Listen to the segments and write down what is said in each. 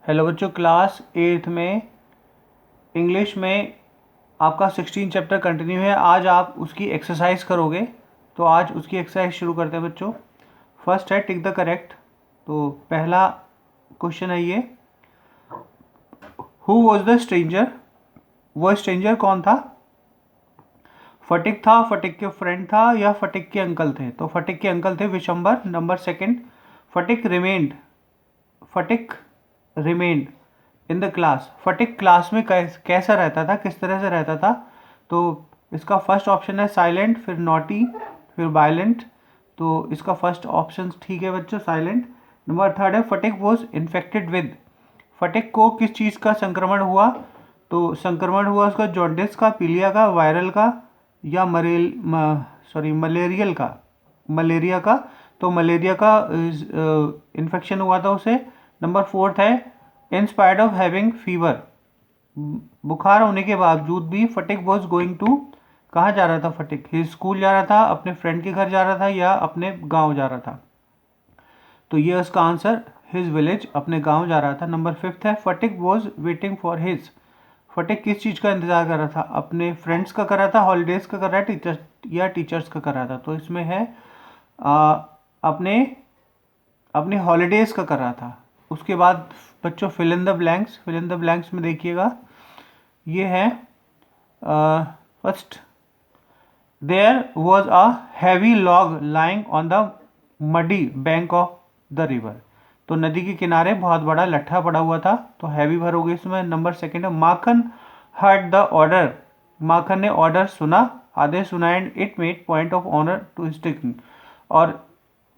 Hello बच्चों, class 8th में English में आपका 16 चैप्टर कंटिन्यू है। आज आप उसकी एक्सरसाइज करोगे, तो आज उसकी एक्सरसाइज शुरू करते हैं बच्चों। फर्स्ट है टिक द करेक्ट। तो पहला क्वेश्चन है ये, हु वॉज द स्ट्रेंजर। वो स्ट्रेंजर कौन था? फटिक था, फटिक के फ्रेंड था, या फटिक के अंकल थे? तो फटिक के अंकल थे Bishambhar. Number second, Phatik remained. Phatik remained in the class. Phatik class में कैसा रहता था, किस तरह से रहता था? तो इसका फर्स्ट ऑप्शन है साइलेंट, फिर नॉटी, फिर वायलेंट। तो इसका फर्स्ट ऑप्शन ठीक है बच्चों, साइलेंट। नंबर थर्ड है फटिक वॉज इन्फेक्टेड विद। फटिक को किस चीज़ का संक्रमण हुआ? तो संक्रमण हुआ उसका जॉन्डिस का, पीलिया का, वायरल का, या मलेरियल का, मलेरिया का। तो मलेरिया का इन्फेक्शन हुआ था उसे। नंबर फोर्थ है in spite of having fever. बुखार होने के बावजूद भी फटिक वॉज गोइंग टू, कहाँ जा रहा था फटिक? हिज स्कूल जा रहा था, अपने फ्रेंड के घर जा रहा था, या अपने गांव जा रहा था? तो ये उसका आंसर, हिज विलेज, अपने गांव जा रहा था। नंबर फिफ्थ है फटिक वॉज वेटिंग फॉर हिज। फटिक किस चीज़ का इंतजार कर रहा था? अपने फ्रेंड्स का कर रहा था, हॉलीडेज का कर रहा है, टीचर्स का कर रहा था? तो इसमें है अपने अपने हॉलीडेज का कर रहा था। उसके बाद बच्चों fill in the blanks. Fill in the blanks में देखिएगा, ये है first, there was a heavy log lying on the muddy bank of the river. तो नदी के किनारे बहुत बड़ा लट्ठा पड़ा हुआ था, तो हैवी भरोगे इसमें। नंबर सेकंड है Makhan heard the order. Makhan ने ऑर्डर सुना, आदेश सुना, and it made point of honour to stick. और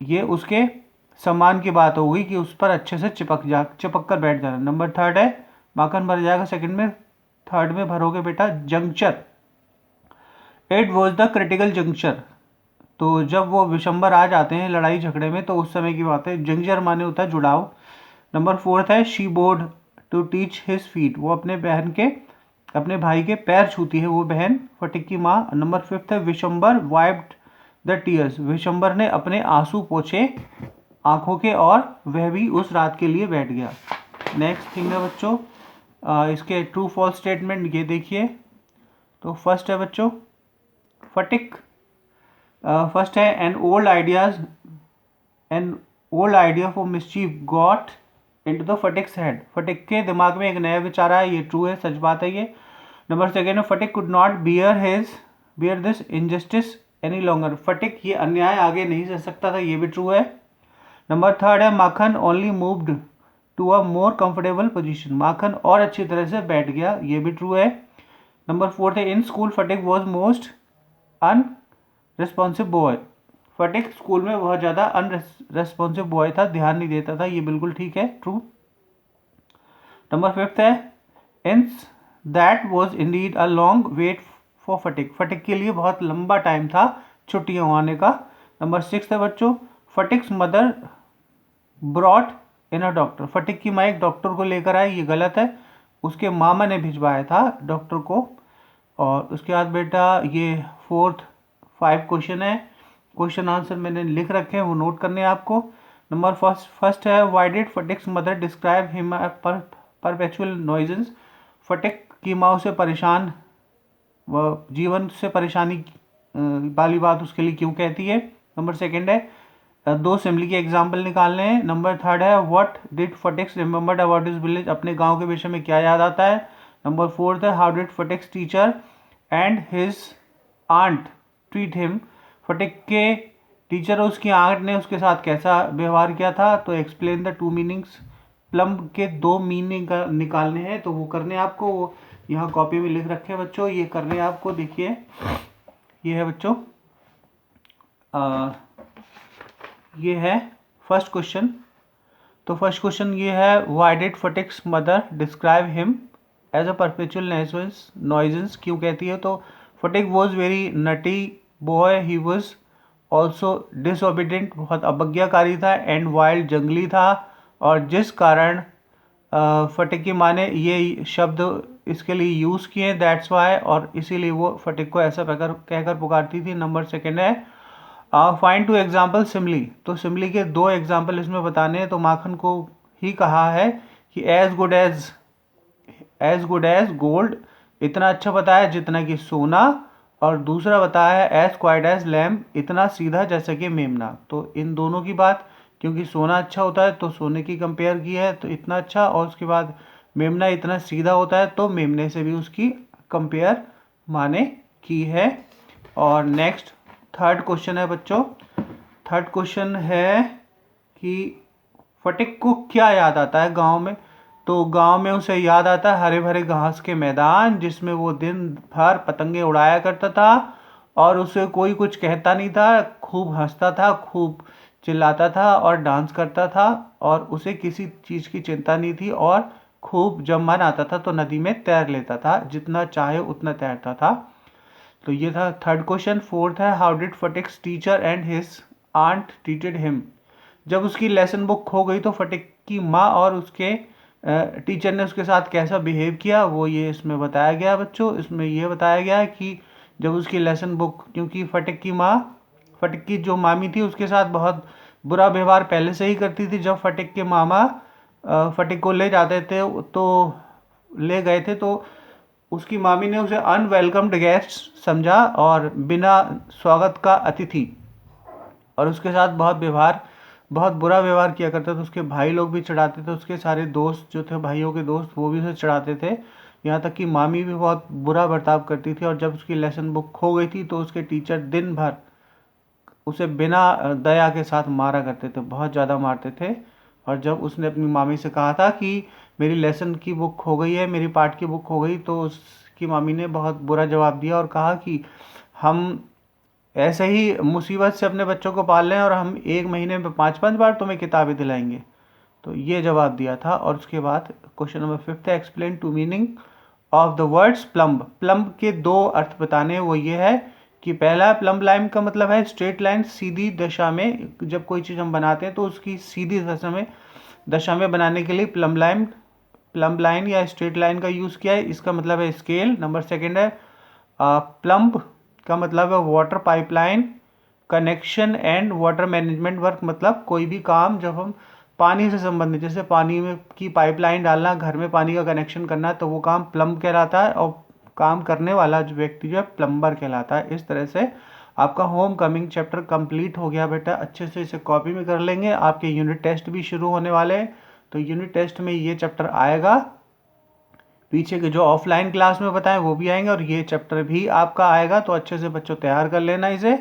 ये उसके सम्मान की बात होगी कि उस पर अच्छे से चिपक कर बैठ जाना। नंबर थर्ड है माखन भर जाएगा सेकंड में, थर्ड में भरोगे बेटा juncture. It was the critical juncture. तो जब वो विशंबर आ जाते हैं लड़ाई झगड़े में, तो उस समय की बात है। जंक्चर माने होता है जुड़ाव। नंबर फोर्थ है she board to teach his feet. वो अपने भाई के पैर छूती है वो बहन, फटिक की माँ। नंबर फिफ्थ है Vishambar wiped the tears. Vishambar ने अपने आंसू पोछे आंखों के, और वह भी उस रात के लिए बैठ गया। नेक्स्ट थिंग है बच्चों, इसके ट्रू फॉल्स स्टेटमेंट ये देखिए। तो फर्स्ट है बच्चों फटिक, फर्स्ट है an old idea for mischief got into the Phatik's head. Phatik के दिमाग में एक नया विचार आया, ये ट्रू है, सच बात है ये। नंबर सेकेंड है Phatik could not bear this injustice any longer. Phatik ये अन्याय आगे नहीं सह सकता था, ये भी ट्रू है। नंबर थर्ड है Makhan only moved to a more comfortable position. Makhan और अच्छी तरह से बैठ गया, ये भी ट्रू है। नंबर फोर्थ है in school Phatik was most unresponsive boy. Phatik school में बहुत ज़्यादा अनरेस्पॉन्सिव बॉय था, ध्यान नहीं देता था, ये बिल्कुल ठीक है, ट्रू। नंबर फिफ्थ है since that was indeed a long wait for Phatik. Phatik के लिए बहुत लंबा टाइम था छुट्टियों आने का। नंबर सिक्स है बच्चों Phatik's mother brought in a doctor. Phatik की माँ एक डॉक्टर को लेकर आई, ये गलत है, उसके मामा ने भिजवाया था डॉक्टर को। और उसके बाद बेटा ये फोर्थ 5 क्वेश्चन है, क्वेश्चन आंसर मैंने लिख रखे हैं, वो नोट करने हैं आपको। नंबर फर्स्ट है why did Phatik's mother describe him perpetual nuisance. Phatik की माँ उसे परेशान, वह जीवन से परेशानी वाली बात उसके लिए क्यों कहती है। नंबर सेकंड है दो सिमली के एग्जाम्पल निकालने हैं। नंबर थर्ड है what did Phatik's remembered about his village. अपने गांव के विषय में क्या याद आता है। नंबर फोर्थ है how did Phatik's teacher and his aunt treat him. Phatik के टीचर और उसकी आंट ने उसके साथ कैसा व्यवहार किया था। तो explain the two meanings. Plum के 2 मीनिंग निकालने हैं, तो वो करने आपको, वो यहाँ कॉपी में लिख रखे हैं बच्चों, ये करने आपको। देखिए ये है बच्चों, ये है फर्स्ट क्वेश्चन। तो फर्स्ट क्वेश्चन ये है why did Phatik's mother describe him as a perpetual nuisance, क्यों कहती है। तो Phatik was very naughty boy, he was also disobedient, बहुत अवज्ञाकारी था, एंड वाइल्ड, जंगली था। और जिस कारण फटिक की माँ ने ये शब्द इसके लिए यूज़ किए, दैट्स वाई, और इसीलिए वो फटिक को ऐसा कहकर पुकारती थी। नंबर सेकेंड है फाइंड टू एग्जाम्पल सिमली। तो सिमली के 2 एग्जाम्पल इसमें बताने हैं। तो माखन को ही कहा है कि एज गुड एज गोल्ड, इतना अच्छा बताया जितना कि सोना, और दूसरा बताया है एज क्वाइट एज लैम्प, इतना सीधा जैसा कि मेमना। तो इन दोनों की बात, क्योंकि सोना अच्छा होता है तो सोने की कंपेयर की है तो इतना अच्छा, और उसके बाद मेमना इतना सीधा होता है तो मेमने से भी उसकी कंपेयर माने की है। और नेक्स्ट थर्ड क्वेश्चन है बच्चों, थर्ड क्वेश्चन है कि फटिक को क्या याद आता है गांव में। तो गांव में उसे याद आता है हरे भरे घास के मैदान जिसमें वो दिन भर पतंगे उड़ाया करता था और उसे कोई कुछ कहता नहीं था, खूब हंसता था, खूब चिल्लाता था और डांस करता था, और उसे किसी चीज़ की चिंता नहीं थी, और खूब जब मन आता था तो नदी में तैर लेता था, जितना चाहे उतना तैरता था। तो ये था थर्ड क्वेश्चन। फोर्थ है, how did Phatik's teacher and his aunt treated him. जब उसकी लेसन बुक खो गई तो फटिक की माँ और उसके टीचर ने उसके साथ कैसा बिहेव किया, वो ये इसमें बताया गया बच्चों। इसमें ये बताया गया है कि जब उसकी लेसन बुक, क्योंकि फटिक की जो मामी थी उसके साथ बहुत बुरा व्यवहार पहले से ही करती थी। जब फटिक के मामा फटिक को ले जाते थे तो ले गए थे तो उसकी मामी ने उसे अनवेलकम्ड गेस्ट समझा और बिना स्वागत का अतिथि, और उसके साथ बहुत बुरा व्यवहार किया करता था। उसके भाई लोग भी चिढ़ाते थे, उसके सारे दोस्त जो थे, भाइयों के दोस्त, वो भी उसे चिढ़ाते थे। यहाँ तक कि मामी भी बहुत बुरा बर्ताव करती थी, और जब उसकी लेसन बुक खो गई थी तो उसके टीचर दिन भर उसे बिना दया के साथ मारा करते थे, बहुत ज़्यादा मारते थे। और जब उसने अपनी मामी से कहा था कि मेरी लेसन की बुक खो गई है, मेरी पाठ की बुक खो गई, तो उसकी मामी ने बहुत बुरा जवाब दिया और कहा कि हम ऐसे ही मुसीबत से अपने बच्चों को पाल रहे हैं और हम एक महीने में 5-5 बार तुम्हें किताबें दिलाएंगे। तो ये जवाब दिया था। और उसके बाद क्वेश्चन नंबर 5 है, explain two meaning of the words plumb. Plumb के दो अर्थ बताने, वो ये है कि पहला प्लम्ब लाइन का मतलब है स्ट्रेट लाइन, सीधी दशा में। जब कोई चीज़ हम बनाते हैं तो उसकी सीधी दशा में बनाने के लिए प्लम्ब लाइन या स्ट्रेट लाइन का यूज़ किया है। इसका मतलब है स्केल। नंबर सेकेंड है, प्लम्ब का मतलब है water pipeline connection and water management work, मतलब कोई भी काम जब हम पानी से संबंधित, जैसे पानी में की पाइपलाइन डालना, घर में पानी का कनेक्शन करना है, तो वो काम प्लम्ब कहलाता है, और काम करने वाला जो व्यक्ति जो है प्लम्बर कहलाता है। इस तरह से आपका होम कमिंग चैप्टर कंप्लीट हो गया बेटा। अच्छे से इसे कॉपी में कर लेंगे, आपके यूनिट टेस्ट भी शुरू होने वाले हैं, तो यूनिट टेस्ट में ये चैप्टर आएगा। पीछे के जो ऑफलाइन क्लास में बताएं वो भी आएंगे, और ये चैप्टर भी आपका आएगा। तो अच्छे से बच्चों तैयार कर लेना इसे,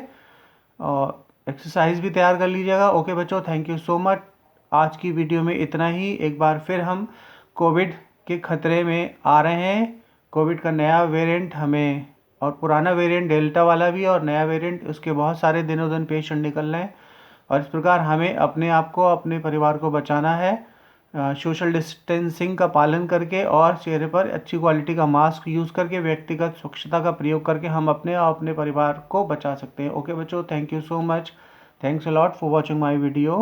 और एक्सरसाइज भी तैयार कर लीजिएगा। ओके बच्चों, थैंक यू सो मच। आज की वीडियो में इतना ही। एक बार फिर हम कोविड के खतरे में आ रहे हैं। कोविड का नया वेरिएंट हमें, और पुराना वेरिएंट डेल्टा वाला भी, और नया वेरिएंट, उसके बहुत सारे दिनों दिन पेशेंट निकल रहे हैं, और इस प्रकार हमें अपने आप को, अपने परिवार को बचाना है सोशल डिस्टेंसिंग का पालन करके, और चेहरे पर अच्छी क्वालिटी का मास्क यूज़ करके, व्यक्तिगत स्वच्छता का प्रयोग करके हम अपने और अपने परिवार को बचा सकते हैं। ओके बच्चों, thank you so much. Thanks a lot for watching my video.